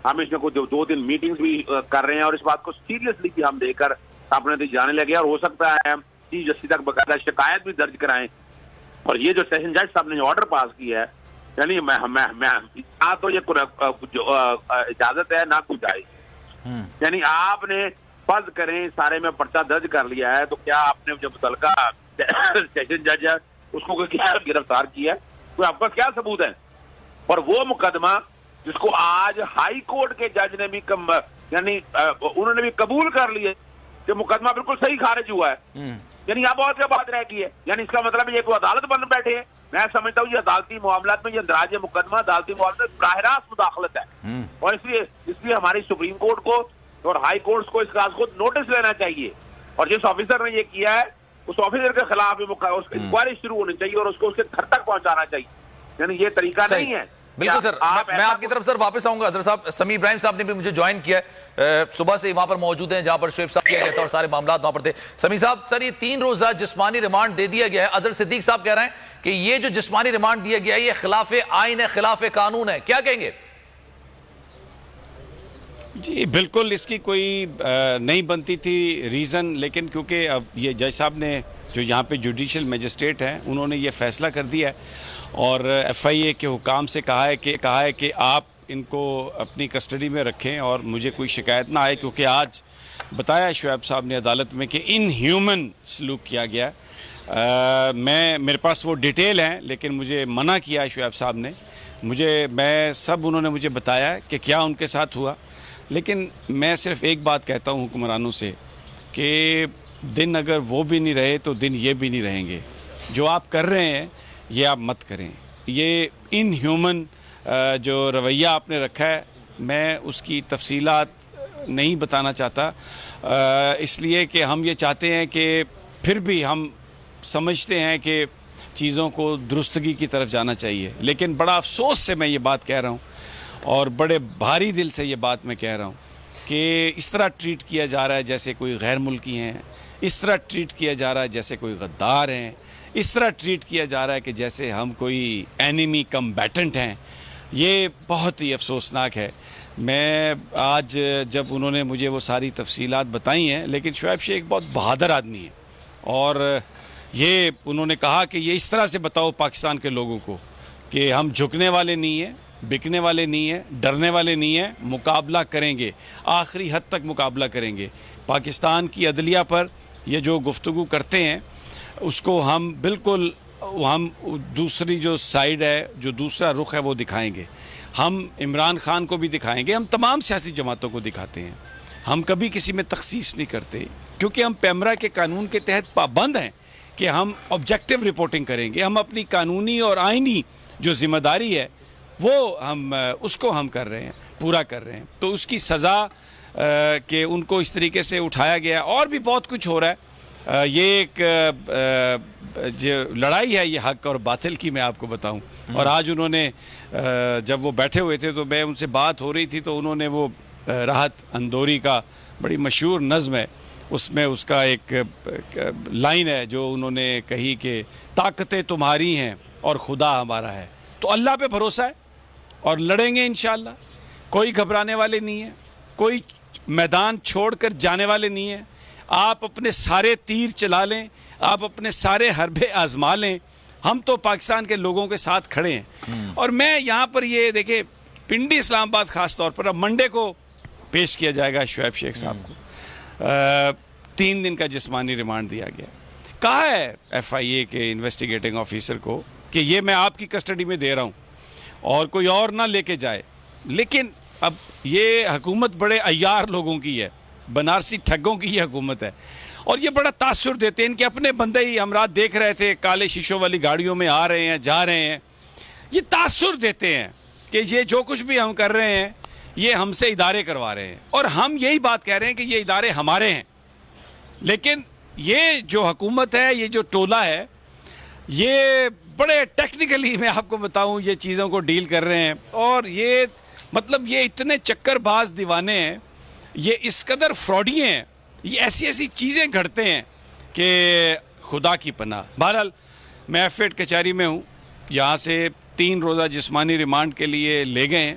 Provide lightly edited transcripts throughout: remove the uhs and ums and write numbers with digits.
ہم اس میں کچھ 2 دن میٹنگز بھی کر رہے ہیں اور اس بات کو سیریسلی بھی ہم لے کر اپنے جانے لگے اور ہو سکتا ہے ہم چیف جسٹس تک باقاعدہ شکایت بھی درج کرائیں. اور یہ جو سیشن جج صاحب نے آرڈر پاس کیا ہے یعنی نہ تو یہ اجازت ہے نہ کوئی جائز. یعنی آپ نے فرض کریں سارے میں پرچہ درج کر لیا ہے تو کیا آپ نے جو متعلقہ سیشن جج ہے اس کو کیا گرفتار کیا ہے؟ کوئی آپ کا کیا ثبوت ہے؟ اور وہ مقدمہ جس کو آج ہائی کورٹ کے جج نے بھی یعنی انہوں نے بھی قبول کر لیا کہ مقدمہ بالکل صحیح خارج ہوا ہے. یعنی یہاں بہت سی بات رہ گئی ہے. یعنی اس کا مطلب یہ کوئی عدالت بن بیٹھے ہیں. میں سمجھتا ہوں یہ عدالتی معاملات میں یہ اندراج مقدمہ عدالتی معاملات میں براہ راست مداخلت ہے اور اس لیے ہماری سپریم کورٹ کو اور ہائی کورٹس کو اس کا خود نوٹس لینا چاہیے اور جس آفیسر نے یہ کیا ہے اس آفیسر کے خلاف انکوائری شروع ہونی چاہیے اور اس کو اس کے گھر تک پہنچانا چاہیے. یعنی یہ طریقہ نہیں ہے. بالکل سر, میں آپ کی طرف سر واپس آؤں گا. حضرت صاحب سمیع ابراہیم صاحب نے بھی مجھے جوائن کیا ہے, صبح سے وہاں پر موجود ہیں جہاں پر شعیب صاحب کیا گیا تھا اور سارے معاملات وہاں پر تھے. سمیع صاحب سر یہ 3 روزہ جسمانی ریمانڈ دے دیا گیا ہے. اظہر صدیق صاحب کہہ رہے ہیں کہ یہ جو جسمانی ریمانڈ دیا گیا ہے یہ خلاف آئین ہے, خلاف قانون ہے, کیا کہیں گے؟ جی بالکل اس کی کوئی نہیں بنتی تھی ریزن, لیکن کیونکہ اب یہ جج صاحب نے جو یہاں پہ جوڈیشل میجسٹریٹ ہیں انہوں نے یہ فیصلہ کر دیا ہے اور ایف آئی اے کے حکام سے کہا ہے کہ آپ ان کو اپنی کسٹڈی میں رکھیں اور مجھے کوئی شکایت نہ آئے, کیونکہ آج بتایا شعیب صاحب نے عدالت میں کہ ان ہیومن سلوک کیا گیا. میرے پاس وہ ڈیٹیل ہیں لیکن مجھے منع کیا ہے شعیب صاحب نے. انہوں نے مجھے بتایا کہ کیا ان کے ساتھ ہوا, لیکن میں صرف ایک بات کہتا ہوں حکمرانوں سے کہ دن اگر وہ بھی نہیں رہے تو دن یہ بھی نہیں رہیں گے. جو آپ کر رہے ہیں یہ آپ مت کریں. یہ ان ہیومن جو رویہ آپ نے رکھا ہے میں اس کی تفصیلات نہیں بتانا چاہتا, اس لیے کہ ہم یہ چاہتے ہیں کہ پھر بھی ہم سمجھتے ہیں کہ چیزوں کو درستگی کی طرف جانا چاہیے. لیکن بڑا افسوس سے میں یہ بات کہہ رہا ہوں اور بڑے بھاری دل سے یہ بات میں کہہ رہا ہوں کہ اس طرح ٹریٹ کیا جا رہا ہے جیسے کوئی غیر ملکی ہیں, اس طرح ٹریٹ کیا جا رہا ہے جیسے کوئی غدار ہیں, اس طرح ٹریٹ کیا جا رہا ہے کہ جیسے ہم کوئی اینیمی کمبیٹنٹ ہیں. یہ بہت ہی افسوسناک ہے. میں آج جب انہوں نے مجھے وہ ساری تفصیلات بتائی ہیں, لیکن شعیب شیخ بہت بہادر آدمی ہے اور یہ انہوں نے کہا کہ یہ اس طرح سے بتاؤ پاکستان کے لوگوں کو کہ ہم جھکنے والے نہیں ہیں, بکنے والے نہیں ہیں, ڈرنے والے نہیں ہیں, مقابلہ کریں گے, آخری حد تک مقابلہ کریں گے. پاکستان کی عدلیہ پر یہ جو گفتگو کرتے ہیں اس کو ہم بالکل دوسری جو سائیڈ ہے, جو دوسرا رخ ہے وہ دکھائیں گے. ہم عمران خان کو بھی دکھائیں گے, ہم تمام سیاسی جماعتوں کو دکھاتے ہیں. ہم کبھی کسی میں تخصیص نہیں کرتے کیونکہ ہم پیمرا کے قانون کے تحت پابند ہیں کہ ہم آبجیکٹو رپورٹنگ کریں گے. ہم اپنی قانونی اور آئینی جو ذمہ داری ہے وہ اس کو ہم کر رہے ہیں, پورا کر رہے ہیں. تو اس کی سزا کہ ان کو اس طریقے سے اٹھایا گیا, اور بھی بہت کچھ ہو رہا ہے. یہ ایک جو لڑائی ہے یہ حق اور باطل کی, میں آپ کو بتاؤں. اور آج انہوں نے جب وہ بیٹھے ہوئے تھے تو میں ان سے بات ہو رہی تھی تو انہوں نے وہ راحت اندوری کا بڑی مشہور نظم ہے, اس میں اس کا ایک لائن ہے جو انہوں نے کہی کہ طاقتیں تمہاری ہیں اور خدا ہمارا ہے. تو اللہ پہ بھروسہ ہے اور لڑیں گے انشاءاللہ. کوئی گھبرانے والے نہیں ہیں, کوئی میدان چھوڑ کر جانے والے نہیں ہیں. آپ اپنے سارے تیر چلا لیں, آپ اپنے سارے حربے آزما لیں, ہم تو پاکستان کے لوگوں کے ساتھ کھڑے ہیں. اور میں یہاں پر یہ دیکھیں پنڈی اسلام آباد خاص طور پر اب منڈے کو پیش کیا جائے گا شعیب شیخ صاحب کو. 3 دن کا جسمانی ریمانڈ دیا گیا. کہا ہے ایف آئی اے کے انویسٹیگیٹنگ آفیسر کو کہ یہ میں آپ کی کسٹڈی میں دے رہا ہوں اور کوئی اور نہ لے کے جائے. لیکن اب یہ حکومت بڑے عیار لوگوں کی ہے, بنارسی ٹھگوں کی یہ حکومت ہے, اور یہ بڑا تاثر دیتے ہیں. ان کے اپنے بندے ہی ہم رات دیکھ رہے تھے کالے شیشوں والی گاڑیوں میں آ رہے ہیں جا رہے ہیں. یہ تاثر دیتے ہیں کہ یہ جو کچھ بھی ہم کر رہے ہیں یہ ہم سے ادارے کروا رہے ہیں, اور ہم یہی بات کہہ رہے ہیں کہ یہ ادارے ہمارے ہیں. لیکن یہ جو حکومت ہے, یہ جو ٹولہ ہے, یہ بڑے ٹیکنیکلی میں آپ کو بتاؤں یہ چیزوں کو ڈیل کر رہے ہیں. اور یہ مطلب یہ اتنے چکر باز دیوانے ہیں, یہ اس قدر فراڈی ہیں, یہ ایسی ایسی چیزیں گھڑتے ہیں کہ خدا کی پناہ. بہرحال میں ایف ایڈ کچہری میں ہوں, یہاں سے 3 روزہ جسمانی ریمانڈ کے لیے لے گئے ہیں.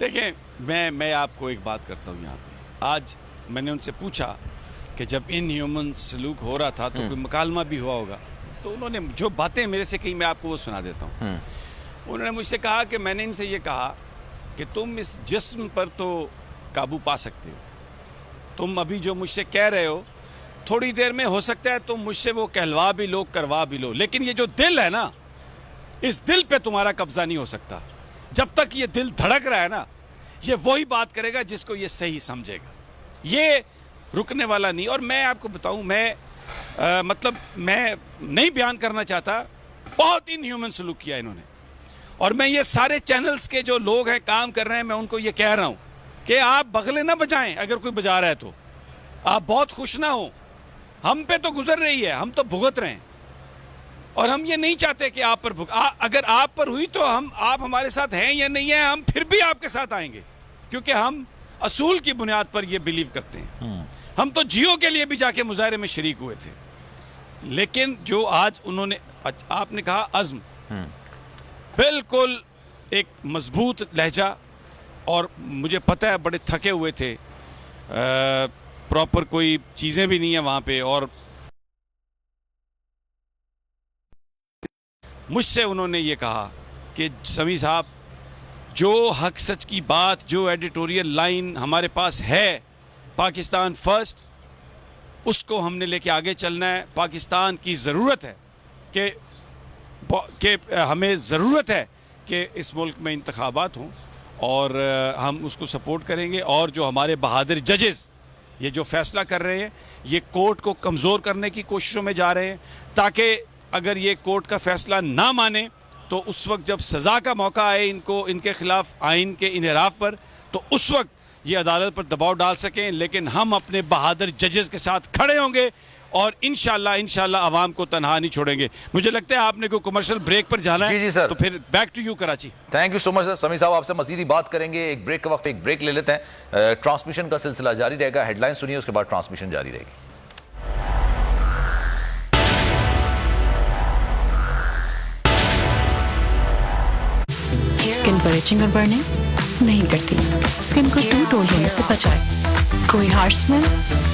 دیکھیں میں آپ کو ایک بات کرتا ہوں یہاں پہ. آج میں نے ان سے پوچھا کہ جب ان ہیومن سلوک ہو رہا تھا تو کوئی مکالمہ بھی ہوا ہوگا, تو انہوں نے جو باتیں میرے سے کہیں میں آپ کو وہ سنا دیتا ہوں. انہوں نے مجھ سے کہا کہ میں نے ان سے یہ کہا کہ تم اس جسم پر تو قابو پا سکتے ہو, تم ابھی جو مجھ سے کہہ رہے ہو تھوڑی دیر میں ہو سکتا ہے تم مجھ سے وہ کہلوا بھی لو کروا بھی لو, لیکن یہ جو دل ہے نا, اس دل پہ تمہارا قبضہ نہیں ہو سکتا. جب تک یہ دل دھڑک رہا ہے نا, یہ وہی بات کرے گا جس کو یہ صحیح سمجھے گا, یہ رکنے والا نہیں. اور میں آپ کو بتاؤں, میں مطلب میں نہیں بیان کرنا چاہتا, بہت ان ہیومن سلوک کیا انہوں نے. اور میں یہ سارے چینلز کے جو لوگ ہیں کام کر رہے ہیں, میں ان کو یہ کہہ رہا ہوں کہ آپ بغلے نہ بجائیں, اگر کوئی بجا رہا ہے تو آپ بہت خوش نہ ہوں. ہم پہ تو گزر رہی ہے, ہم تو بھگت رہے ہیں, اور ہم یہ نہیں چاہتے کہ آپ پر اگر آپ پر ہوئی تو آپ ہمارے ساتھ ہیں یا نہیں ہیں, ہم پھر بھی آپ کے ساتھ آئیں گے, کیونکہ ہم اصول کی بنیاد پر یہ بلیو کرتے ہیں. ہم تو جیو کے لیے بھی جا کے مظاہرے میں شریک ہوئے تھے, لیکن جو آج انہوں نے, آپ نے کہا عزم, بالکل ایک مضبوط لہجہ, اور مجھے پتہ ہے بڑے تھکے ہوئے تھے, پراپر کوئی چیزیں بھی نہیں ہیں وہاں پہ, اور مجھ سے انہوں نے یہ کہا کہ سمیع صاحب, جو حق سچ کی بات, جو ایڈیٹوریل لائن ہمارے پاس ہے, پاکستان فرسٹ, اس کو ہم نے لے کے آگے چلنا ہے. پاکستان کی ضرورت ہے کہ ہمیں ضرورت ہے کہ اس ملک میں انتخابات ہوں, اور ہم اس کو سپورٹ کریں گے. اور جو ہمارے بہادر ججز یہ جو فیصلہ کر رہے ہیں, یہ کورٹ کو کمزور کرنے کی کوششوں میں جا رہے ہیں, تاکہ اگر یہ کورٹ کا فیصلہ نہ مانے تو اس وقت جب سزا کا موقع آئے ان کے خلاف آئین کے انحراف پر, تو اس وقت یہ عدالت پر دباؤ ڈال سکیں. لیکن ہم اپنے بہادر ججز کے ساتھ کھڑے ہوں گے, اور انشاءاللہ عوام کو تنہا نہیں چھوڑیں گے. مجھے لگتا ہے آپ نے کوئی کمرشل بریک پر جانا ہے, جی سر, تو پھر back to you Karachi. Thank you so much sir. Sami sahab آپ سے مزید ہی بات کریں گے, ایک بریک کا وقت, ایک بریک لے لیتے ہیں. ٹرانسمیشن کا سلسلہ جاری رہے گا, ہیڈ لائن سنیے, اس کے بعد ٹرانسمیشن جاری رہے گی. اسکن پر ایچنگ اور برننگ نہیں کرتی, اسکن کو ٹوٹ ہونے سے بچائے. کوئی ہارش اسمیل